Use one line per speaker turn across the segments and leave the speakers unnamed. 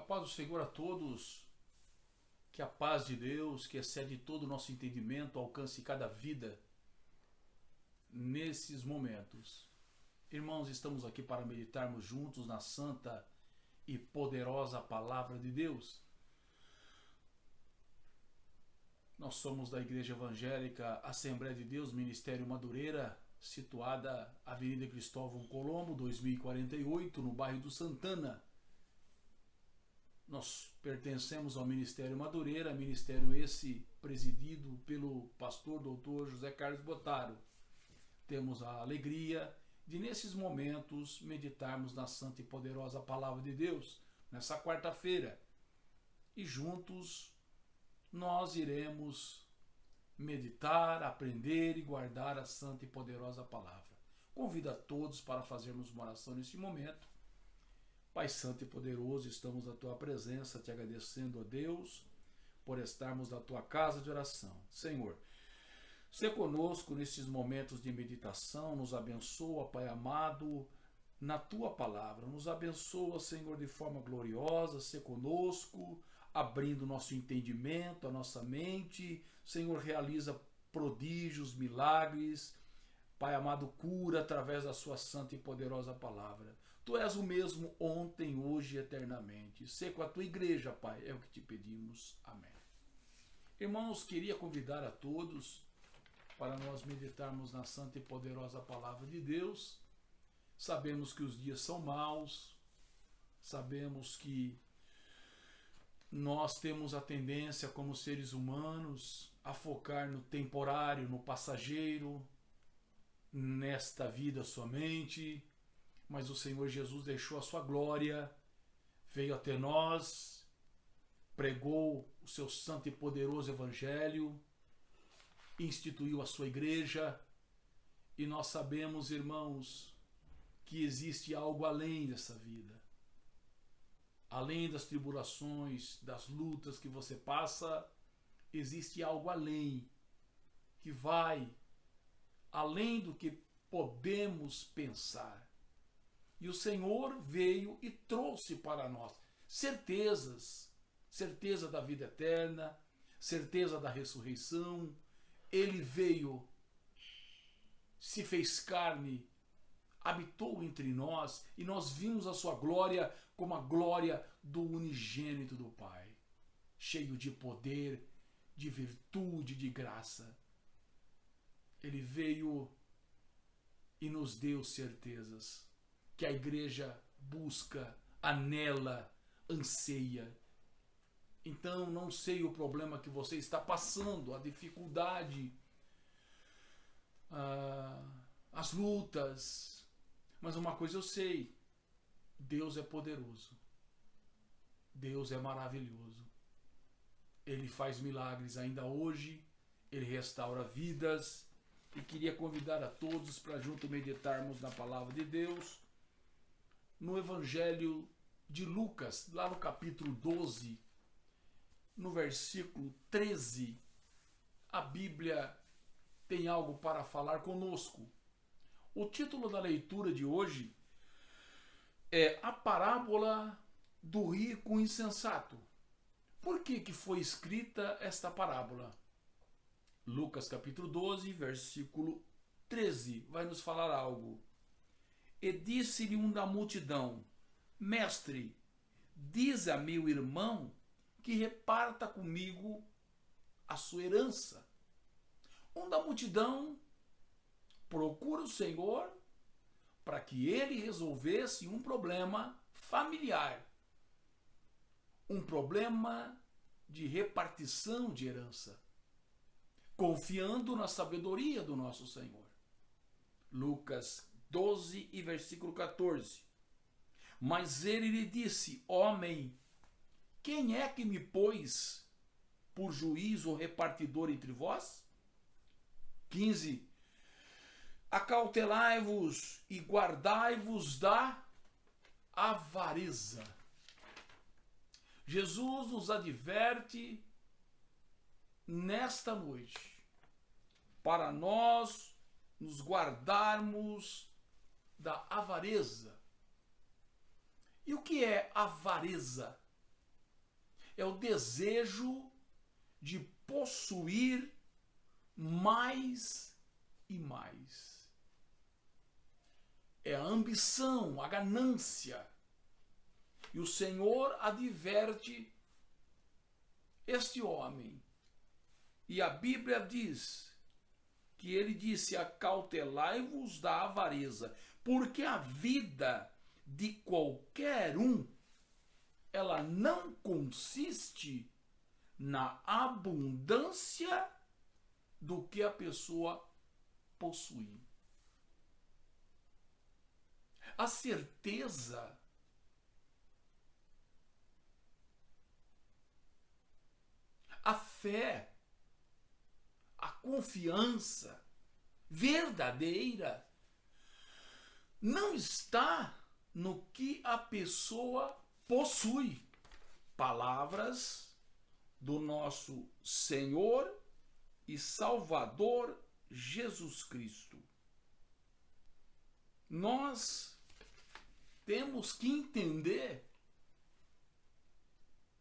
paz do Senhor a todos, que a paz de Deus, que excede todo o nosso entendimento, alcance cada vida nesses momentos. Irmãos, estamos aqui para meditarmos juntos na santa e poderosa palavra de Deus. Nós somos da Igreja Evangélica Assembleia de Deus, Ministério Madureira, situada Avenida Cristóvão Colombo, 2048, no bairro do Santana. Nós pertencemos ao Ministério Madureira, ministério esse presidido pelo pastor Dr. José Carlos Bottaro. Temos a alegria de, nesses momentos, meditarmos na santa e poderosa palavra de Deus, nessa quarta-feira. E juntos nós iremos meditar, aprender e guardar a santa e poderosa palavra. Convido a todos para fazermos uma oração neste momento. Pai Santo e Poderoso, estamos na Tua presença, te agradecendo, ó Deus, por estarmos na Tua casa de oração. Senhor, se conosco nesses momentos de meditação, nos abençoa, Pai amado, na Tua palavra. Nos abençoa, Senhor, de forma gloriosa, se conosco, abrindo nosso entendimento, a nossa mente. Senhor, realiza prodígios, milagres. Pai amado, cura através da Sua santa e poderosa palavra. Tu és o mesmo ontem, hoje e eternamente. Sê com a Tua igreja, Pai, é o que te pedimos. Amém. Irmãos, queria convidar a todos para nós meditarmos na santa e poderosa palavra de Deus. Sabemos que os dias são maus, sabemos que nós temos a tendência, como seres humanos, a focar no temporário, no passageiro, nesta vida somente, mas o Senhor Jesus deixou a sua glória, veio até nós, pregou o seu santo e poderoso evangelho, instituiu a sua igreja, e nós sabemos, irmãos, que existe algo além dessa vida. Além das tribulações, das lutas que você passa, existe algo além, que vai além do que podemos pensar. E o Senhor veio e trouxe para nós certezas, certeza da vida eterna, certeza da ressurreição. Ele veio, se fez carne, habitou entre nós e nós vimos a sua glória como a glória do unigênito do Pai, cheio de poder, de virtude, de graça. Ele veio e nos deu certezas que a igreja busca, anela, anseia. Então, não sei o problema que você está passando, a dificuldade, as lutas, mas uma coisa eu sei: Deus é poderoso, Deus é maravilhoso, Ele faz milagres ainda hoje, Ele restaura vidas. E queria convidar a todos para junto meditarmos na palavra de Deus, no Evangelho de Lucas, lá no capítulo 12, no versículo 13, a Bíblia tem algo para falar conosco. O título da leitura de hoje é A Parábola do Rico Insensato. Por que foi escrita esta parábola? Lucas capítulo 12, versículo 13, vai nos falar algo. E disse-lhe um da multidão: Mestre, diz a meu irmão que reparta comigo a sua herança. Um da multidão procura o Senhor para que ele resolvesse um problema familiar, um problema de repartição de herança, confiando na sabedoria do nosso Senhor. Lucas 12 e versículo 14. Mas ele lhe disse: Homem, quem é que me pôs por juiz ou repartidor entre vós? 15. Acautelai-vos e guardai-vos da avareza. Jesus nos adverte nesta noite para nós nos guardarmos da avareza. E o que é avareza? é o desejo de possuir mais e mais. É a ambição, a ganância. E o Senhor adverte este homem. E a Bíblia diz que ele disse: acautelai-vos da avareza, porque a vida de qualquer um, ela não consiste na abundância do que a pessoa possui. A certeza a fé, a confiança verdadeira não está no que a pessoa possui. Palavras do nosso Senhor e Salvador Jesus Cristo. Nós temos que entender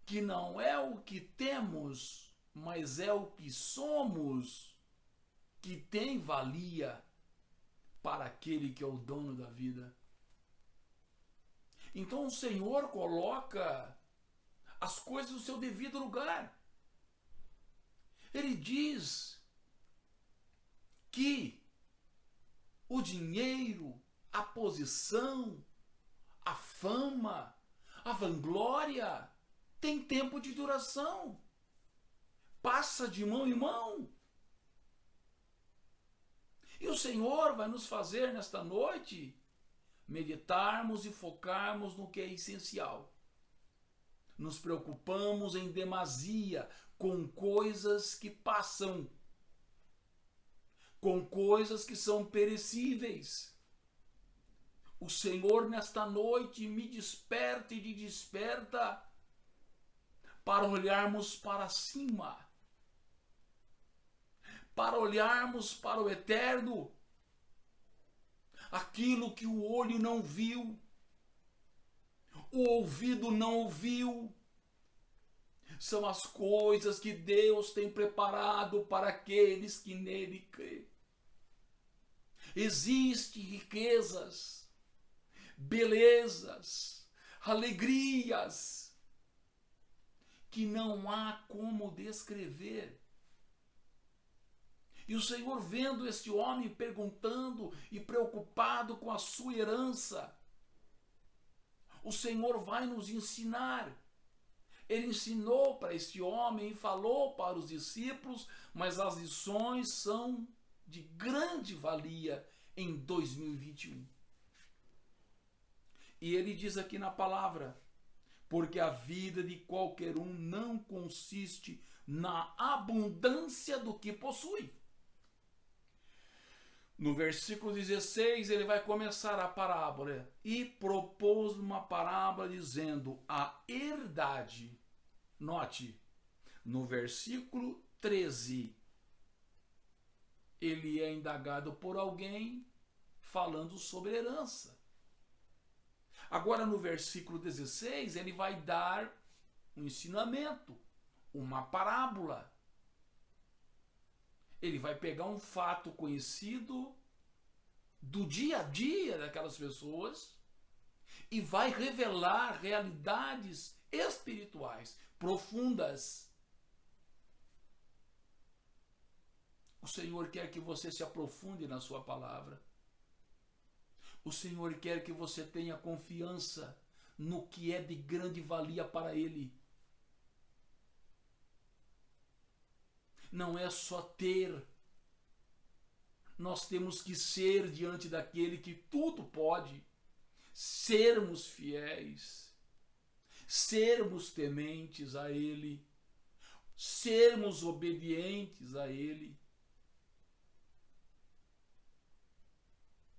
que não é o que temos, mas é o que somos que tem valia para aquele que é o dono da vida. Então o Senhor coloca as coisas no seu devido lugar. Ele diz que o dinheiro, a posição, a fama, a vanglória tem tempo de duração. Passa de mão em mão. E o Senhor vai nos fazer nesta noite meditarmos e focarmos no que é essencial. Nos preocupamos em demasia com coisas que passam, com coisas que são perecíveis. O Senhor nesta noite me desperta e te desperta para olharmos para cima, para olharmos para o eterno, aquilo que o olho não viu, o ouvido não ouviu, são as coisas que Deus tem preparado para aqueles que nele crêem. Existem riquezas, belezas, alegrias, que não há como descrever. E o Senhor, vendo este homem perguntando e preocupado com a sua herança, o Senhor vai nos ensinar. Ele ensinou para este homem e falou para os discípulos, mas as lições são de grande valia em 2021. E ele diz aqui na palavra: porque a vida de qualquer um não consiste na abundância do que possui. No versículo 16, ele vai começar a parábola e propôs uma parábola dizendo a herdade. Note, no versículo 13, ele é indagado por alguém falando sobre herança. Agora, no versículo 16, ele vai dar um ensinamento, uma parábola. Ele vai pegar um fato conhecido do dia a dia daquelas pessoas e vai revelar realidades espirituais profundas. O Senhor quer que você se aprofunde na sua palavra. O Senhor quer que você tenha confiança no que é de grande valia para Ele. Não é só ter. Nós temos que ser diante daquele que tudo pode. Sermos fiéis. Sermos tementes a Ele. Sermos obedientes a Ele.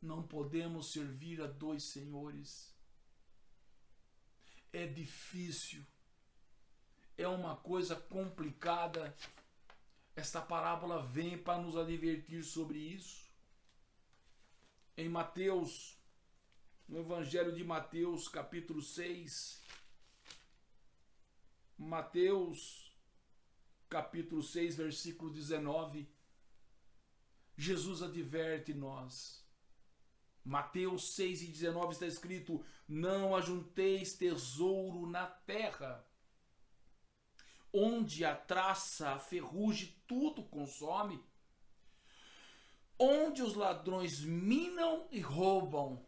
Não podemos servir a dois senhores. É difícil. É uma coisa complicada. Esta parábola vem para nos advertir sobre isso. Em Mateus, no Evangelho de Mateus, capítulo 6, Mateus capítulo 6, versículo 19, Jesus adverte nós. Mateus 6 e 19 está escrito: não ajunteis tesouro na terra, onde a traça, a ferrugem, tudo consome, onde os ladrões minam e roubam,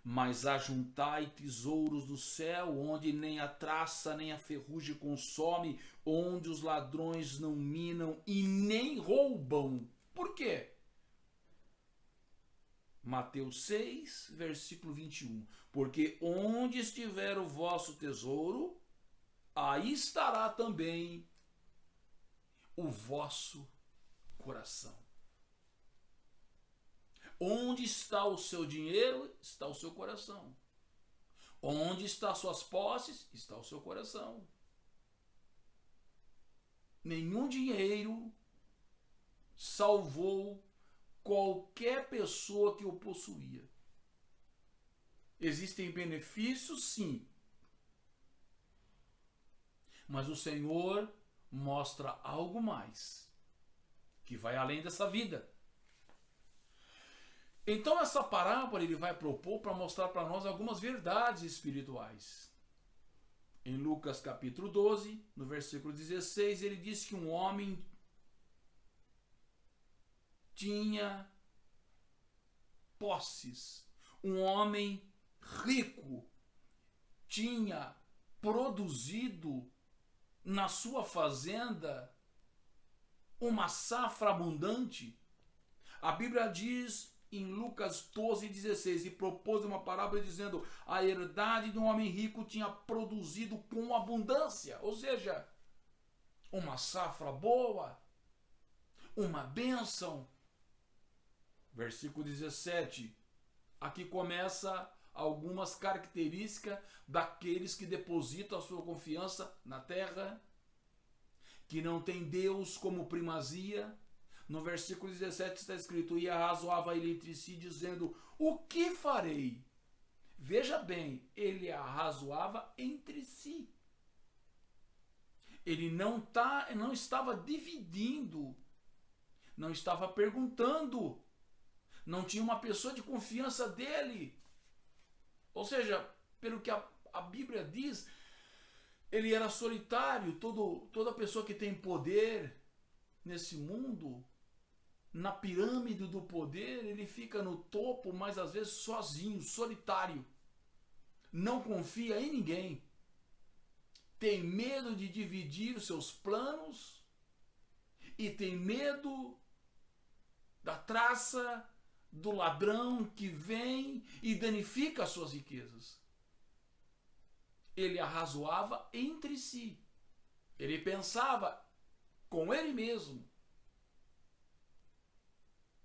mas ajuntai tesouros do céu, onde nem a traça nem a ferrugem consome, onde os ladrões não minam e nem roubam. Por quê? Mateus 6, versículo 21. Porque onde estiver o vosso tesouro, aí estará também o vosso coração. Onde está o seu dinheiro, está o seu coração. Onde estão suas posses, está o seu coração. Nenhum dinheiro salvou qualquer pessoa que o possuía. Existem benefícios, sim. Mas o Senhor mostra algo mais, que vai além dessa vida. Então essa parábola ele vai propor para mostrar para nós algumas verdades espirituais. Em Lucas capítulo 12, no versículo 16, ele diz que um homem tinha posses. Um homem rico tinha produzido na sua fazenda uma safra abundante. A Bíblia diz em Lucas 12:16, e propôs uma parábola dizendo: a herdade de um homem rico tinha produzido com abundância, ou seja, uma safra boa, uma bênção. Versículo 17, aqui começa algumas características daqueles que depositam a sua confiança na terra, que não tem Deus como primazia. No versículo 17 está escrito: e arrazoava ele entre si, dizendo: o que farei? Veja bem, ele arrazoava entre si. Ele não estava dividindo, não estava perguntando, não tinha uma pessoa de confiança dele. Ou seja, pelo que a Bíblia diz, ele era solitário. Toda pessoa que tem poder nesse mundo, na pirâmide do poder, ele fica no topo, mas às vezes sozinho, solitário. Não confia em ninguém. Tem medo de dividir os seus planos e tem medo da traça, do ladrão que vem e danifica as suas riquezas. Ele arrazoava entre si. Ele pensava com ele mesmo.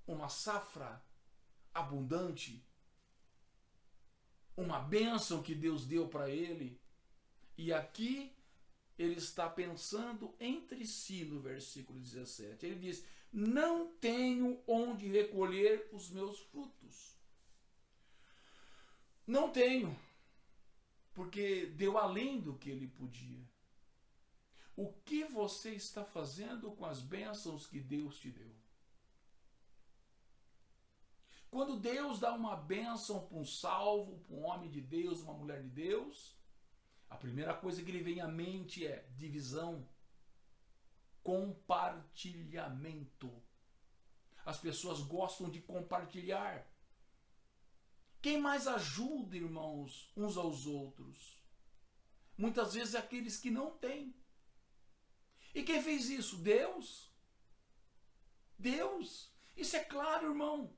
Uma safra abundante, uma bênção que Deus deu para ele. E aqui ele está pensando entre si no versículo 17. Ele diz: não tenho onde recolher os meus frutos. Não tenho, porque deu além do que ele podia. O que você está fazendo com as bênçãos que Deus te deu? Quando Deus dá uma bênção para um salvo, para um homem de Deus, uma mulher de Deus, a primeira coisa que lhe vem à mente é divisão, compartilhamento. As pessoas gostam de compartilhar. Quem mais ajuda, irmãos, uns aos outros? Muitas vezes é aqueles que não têm. E quem fez isso? Deus. Deus. Isso é claro, irmão.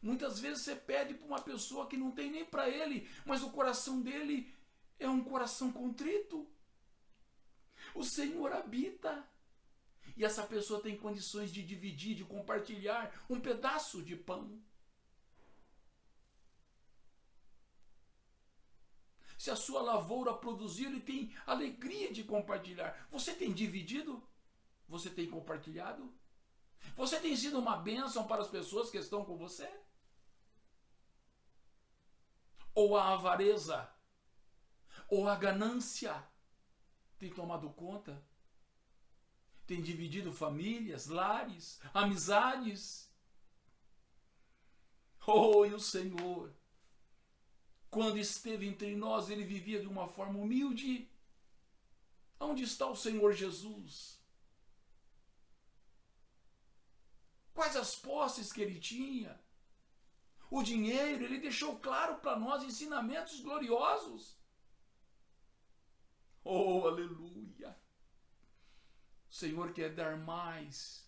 Muitas vezes você pede para uma pessoa que não tem nem para ele, mas o coração dele é um coração contrito. O Senhor habita. E essa pessoa tem condições de dividir, de compartilhar um pedaço de pão. Se a sua lavoura produzir, ele tem alegria de compartilhar. Você tem dividido? Você tem compartilhado? Você tem sido uma bênção para as pessoas que estão com você? Ou a avareza, Ou a ganância tem tomado conta? Tem dividido famílias, lares, amizades? Oh, e o Senhor, quando esteve entre nós, ele vivia de uma forma humilde. Onde está o Senhor Jesus? Quais as posses que ele tinha? O dinheiro, ele deixou claro para nós ensinamentos gloriosos. Oh, aleluia! O Senhor quer dar mais,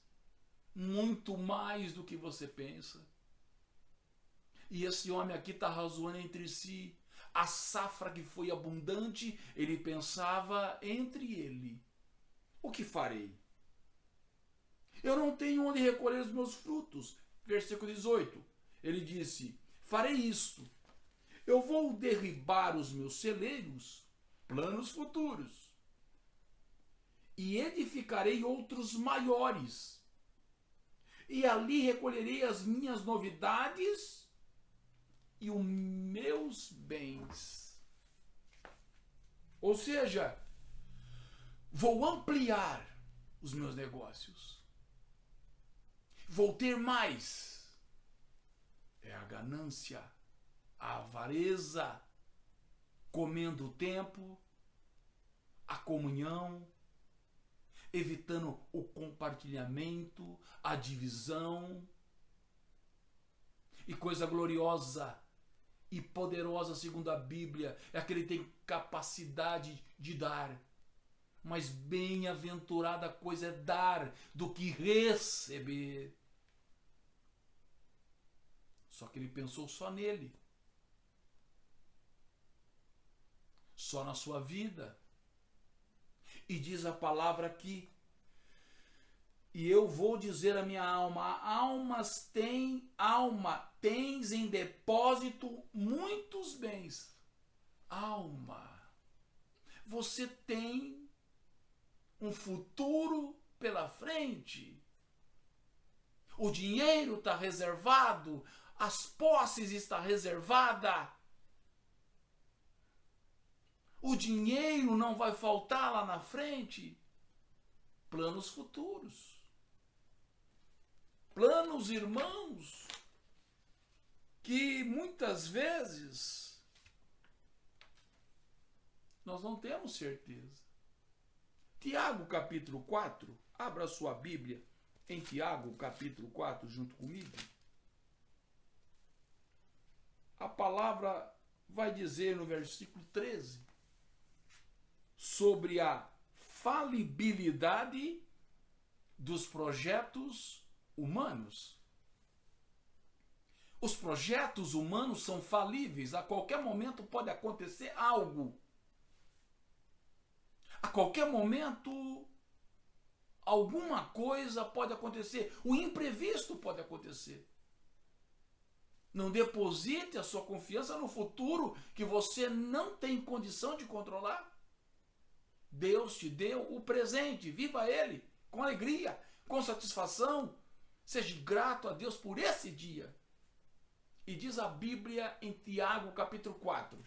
muito mais do que você pensa. E esse homem aqui está razoando entre si. A safra que foi abundante, ele pensava entre ele: o que farei? Eu não tenho onde recolher os meus frutos. Versículo 18. Ele disse: farei isto. Eu vou derribar os meus celeiros, planos futuros, e edificarei outros maiores. E ali recolherei as minhas novidades e os meus bens. Ou seja, vou ampliar os meus negócios. Vou ter mais. É a ganância, a avareza, comendo o tempo, a comunhão, evitando o compartilhamento, a divisão. E coisa gloriosa e poderosa, segundo a Bíblia, é que ele tem capacidade de dar. Mas bem-aventurada coisa é dar do que receber. Só que ele pensou só nele. Só na sua vida. E diz a palavra aqui: e eu vou dizer à minha alma: tens em depósito muitos bens. Alma, você tem um futuro pela frente. O dinheiro está reservado, as posses estão reservadas. O dinheiro não vai faltar lá na frente. Planos futuros. Planos, irmãos, que muitas vezes nós não temos certeza. Tiago capítulo 4, abra sua Bíblia em Tiago capítulo 4 junto comigo. A palavra vai dizer no versículo 13 sobre a falibilidade dos projetos humanos. Os projetos humanos são falíveis. A qualquer momento pode acontecer algo. A qualquer momento, alguma coisa pode acontecer. O imprevisto pode acontecer. Não deposite a sua confiança no futuro que você não tem condição de controlar. Deus te deu o presente. Viva ele com alegria, com satisfação. Seja grato a Deus por esse dia. E diz a Bíblia em Tiago capítulo 4,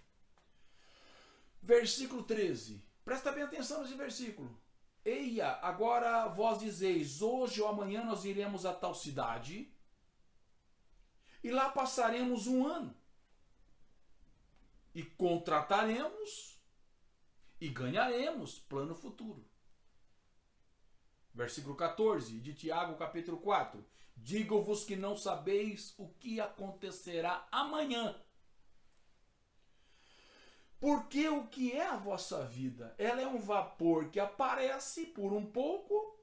versículo 13. Presta bem atenção nesse versículo. Eia, agora vós dizeis: hoje ou amanhã nós iremos a tal cidade, e lá passaremos um ano, e contrataremos, e ganharemos. Plano futuro. Versículo 14 de Tiago capítulo 4. Digo-vos que não sabeis o que acontecerá amanhã. Porque o que é a vossa vida? Ela é um vapor que aparece por um pouco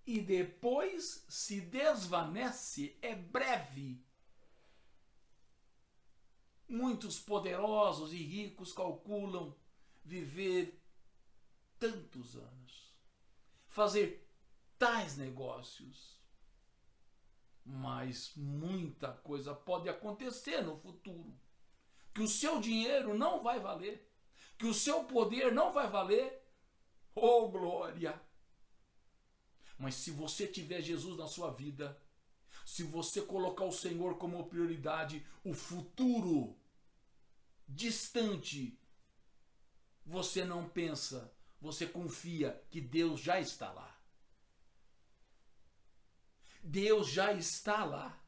e depois se desvanece. É breve. Muitos poderosos e ricos calculam viver tantos anos, fazer tais negócios. Mas muita coisa pode acontecer no futuro. Que o seu dinheiro não vai valer. Que o seu poder não vai valer. Oh, glória! Mas se você tiver Jesus na sua vida, se você colocar o Senhor como prioridade, o futuro distante você não pensa, você confia que Deus já está lá. Deus já está lá.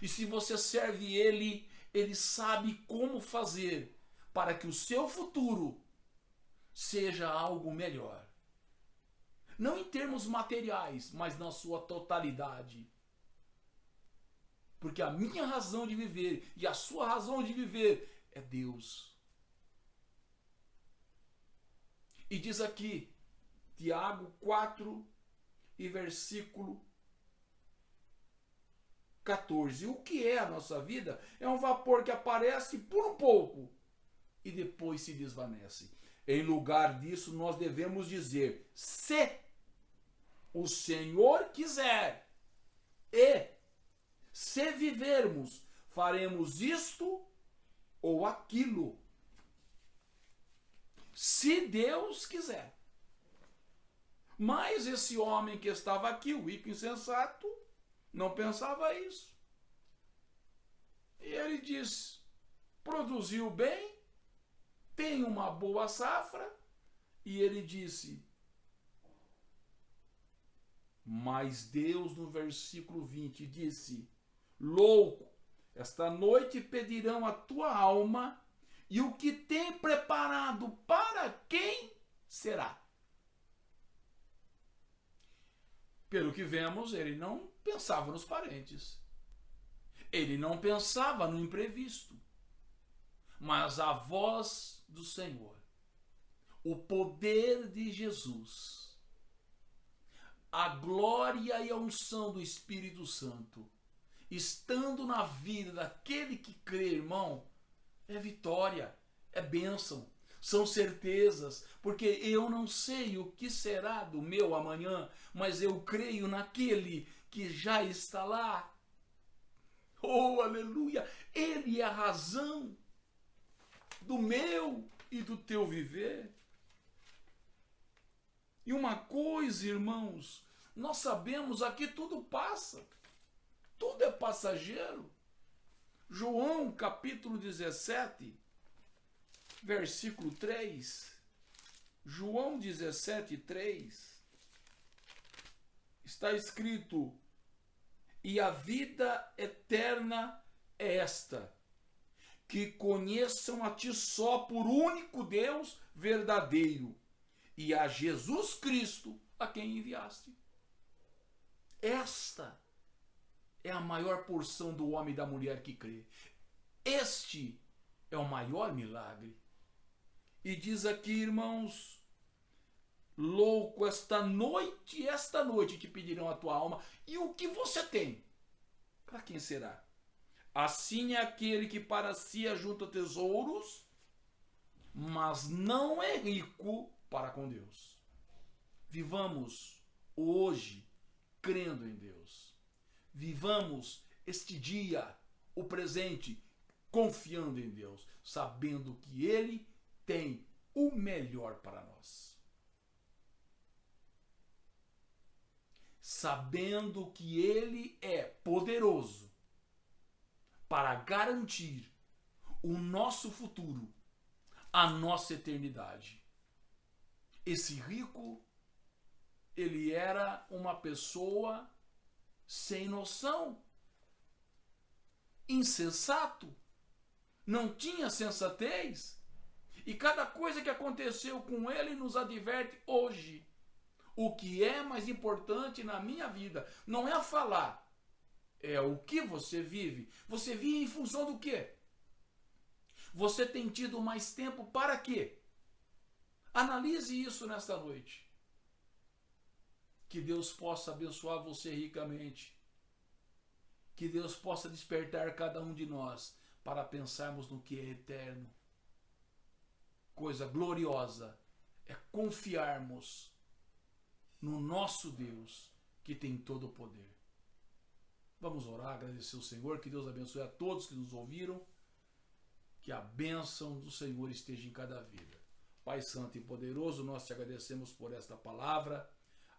E se você serve Ele, Ele sabe como fazer para que o seu futuro seja algo melhor. Não em termos materiais, mas na sua totalidade. Porque a minha razão de viver e a sua razão de viver é Deus. E diz aqui, Tiago 4 e versículo 14. O que é a nossa vida? É um vapor que aparece por um pouco e depois se desvanece. Em lugar disso, nós devemos dizer: se o Senhor quiser e se vivermos, faremos isto ou aquilo. Se Deus quiser. Mas esse homem que estava aqui, o rico insensato, não pensava isso. E ele diz: produziu bem, tem uma boa safra, e ele disse: mas Deus, no versículo 20, disse: louco, esta noite pedirão a tua alma, e o que tem preparado para quem será? Pelo que vemos, ele não pensava nos parentes. Ele não pensava no imprevisto. Mas a voz do Senhor, o poder de Jesus, a glória e a unção do Espírito Santo, estando na vida daquele que crê, irmão, é vitória, é bênção, são certezas, porque eu não sei o que será do meu amanhã, mas eu creio naquele que já está lá. Oh, aleluia! Ele é a razão do meu e do teu viver. E uma coisa, irmãos, nós sabemos aqui tudo passa, tudo é passageiro. João capítulo 17, versículo 3. João 17, 3. Está escrito: e a vida eterna é esta, que conheçam a ti só por único Deus verdadeiro, e a Jesus Cristo a quem enviaste. Esta é a maior porção do homem e da mulher que crê. Este é o maior milagre. E diz aqui, irmãos: louco, esta noite te pedirão a tua alma, e o que você tem, para quem será? Assim é aquele que para si ajunta tesouros, mas não é rico para com Deus. Vivamos hoje crendo em Deus. Vivamos este dia, o presente, confiando em Deus, sabendo que Ele tem o melhor para nós. Sabendo que Ele é poderoso para garantir o nosso futuro, a nossa eternidade. Esse rico, ele era uma pessoa sem noção, insensato, não tinha sensatez, e cada coisa que aconteceu com ele nos adverte hoje. O que é mais importante na minha vida não é falar, é o que você vive. Você vive em função do quê? Você tem tido mais tempo para quê? Analise isso nesta noite. Que Deus possa abençoar você ricamente. Que Deus possa despertar cada um de nós para pensarmos no que é eterno. Coisa gloriosa é confiarmos no nosso Deus que tem todo o poder. Vamos orar, agradecer ao Senhor, que Deus abençoe a todos que nos ouviram, que a bênção do Senhor esteja em cada vida. Pai Santo e Poderoso, nós te agradecemos por esta palavra.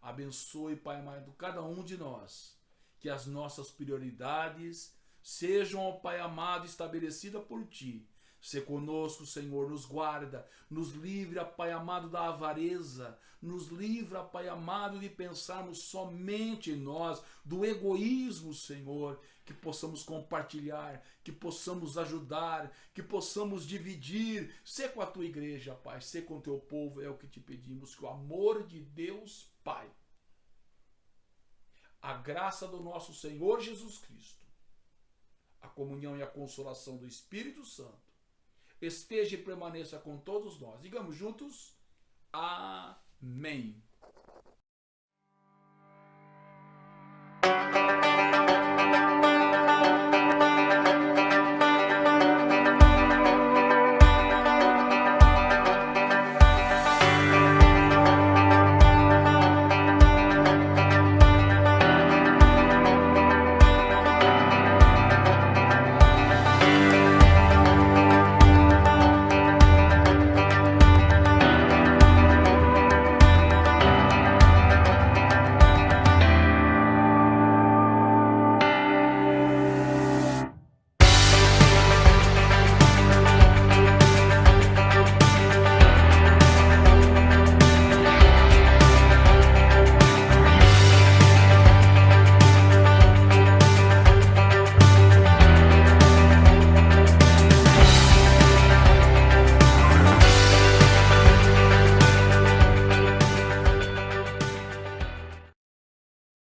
Abençoe, Pai amado, cada um de nós, que as nossas prioridades sejam, ó Pai amado, estabelecidas por Ti, Sê conosco, Senhor, nos guarda, nos livra, Pai amado, da avareza, nos livra, Pai amado, de pensarmos somente em nós, do egoísmo, Senhor, que possamos compartilhar, que possamos ajudar, que possamos dividir. Sê com a tua igreja, Pai, sê com o teu povo, é o que te pedimos, que o amor de Deus, Pai, a graça do nosso Senhor Jesus Cristo, a comunhão e a consolação do Espírito Santo, esteja e permaneça com todos nós. Digamos juntos, amém.